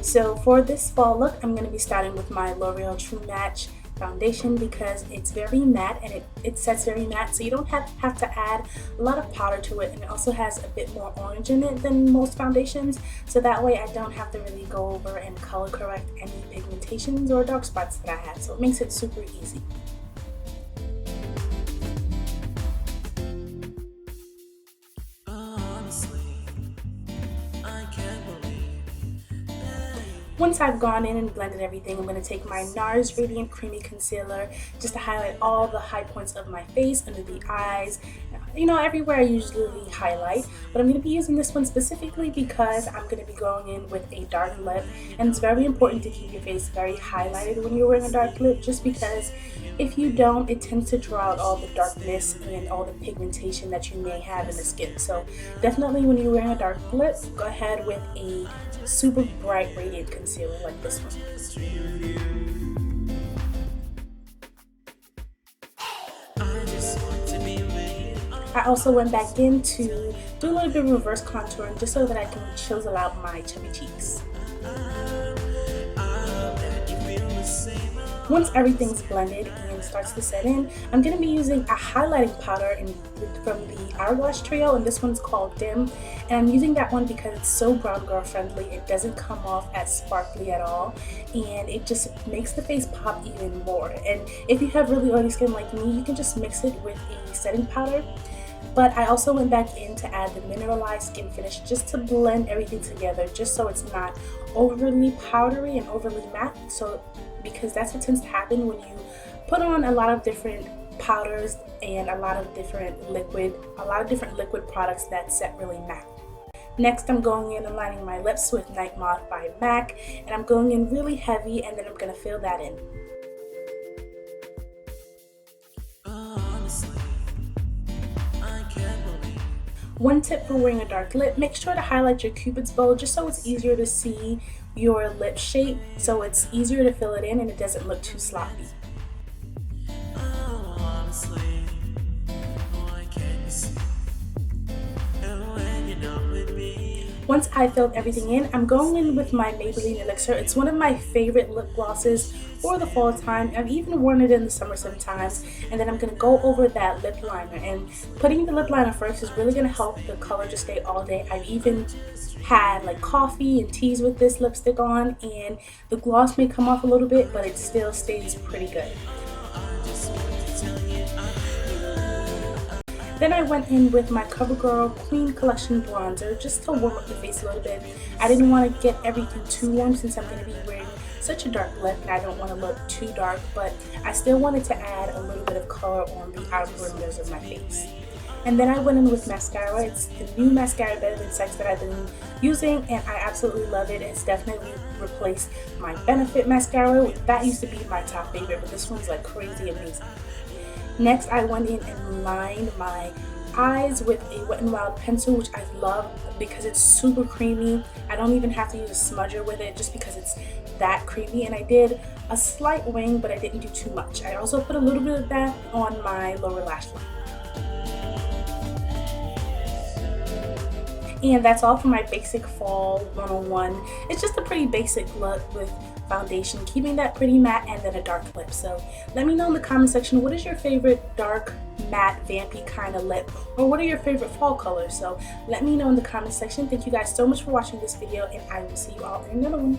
So for this fall look, I'm going to be starting with my L'Oreal True Match foundation because it's very matte and it sets very matte, so you don't have to add a lot of powder to it, and it also has a bit more orange in it than most foundations, so that way I don't have to really go over and color correct any pigmentations or dark spots that I have, so it makes it super easy. Once I've gone in and blended everything, I'm going to take my Nars Radiant Creamy Concealer just to highlight all the high points of my face, under the eyes, you know, everywhere I usually highlight. But I'm going to be using this one specifically because I'm going to be going in with a dark lip, and it's very important to keep your face very highlighted when you're wearing a dark lip, just because if you don't, it tends to draw out all the darkness and all the pigmentation that you may have in the skin. So definitely when you're wearing a dark lip, go ahead with a super bright radiant concealer like this one. I also went back in to do a little bit of reverse contouring just so that I can chisel out my chubby cheeks. Once everything's blended and starts to set in, I'm going to be using a highlighting powder from the Hourglass trio, and this one's called Dim. And I'm using that one because it's so brown girl friendly. It doesn't come off as sparkly at all, and it just makes the face pop even more. And if you have really oily skin like me, you can just mix it with a setting powder. But I also went back in to add the mineralized skin finish just to blend everything together, just so it's not overly powdery and overly matte. So because that's what tends to happen when you put on a lot of different powders and a lot of different liquid products that set really matte. Next, I'm going in and lining my lips with NightMoth by MAC, and I'm going in really heavy, and then I'm going to fill that in. One tip for wearing a dark lip, make sure to highlight your cupid's bow just so it's easier to see your lip shape, so it's easier to fill it in and it doesn't look too sloppy. Once I filled everything in, I'm going in with my Maybelline Elixr. It's one of my favorite lip glosses for the fall time. I've even worn it in the summer sometimes. And then I'm going to go over that lip liner. And putting the lip liner first is really going to help the color just stay all day. I've even had like coffee and teas with this lipstick on, and the gloss may come off a little bit, but it still stays pretty good. Then I went in with my CoverGirl Queen Collection bronzer just to warm up the face a little bit. I didn't want to get everything too warm since I'm going to be wearing such a dark lip and I don't want to look too dark, but I still wanted to add a little bit of color on the outer perimeters of my face. And then I went in with mascara. It's the new mascara Better Than Sex that I've been using, and I absolutely love it. It's definitely replaced my Benefit mascara. That used to be my top favorite, but this one's like crazy amazing. Next, I went in and lined my eyes with a WetNWild pencil, which I love because it's super creamy. I don't even have to use a smudger with it just because it's that creamy. And I did a slight wing, but I didn't do too much. I also put a little bit of that on my lower lash line. And that's all for my basic fall 101. It's just a pretty basic look with foundation, keeping that pretty matte, and then a dark lip. So let me know in the comment section, what is your favorite dark, matte, vampy kind of lip? Or what are your favorite fall colors? So let me know in the comment section. Thank you guys so much for watching this video, and I will see you all in another one.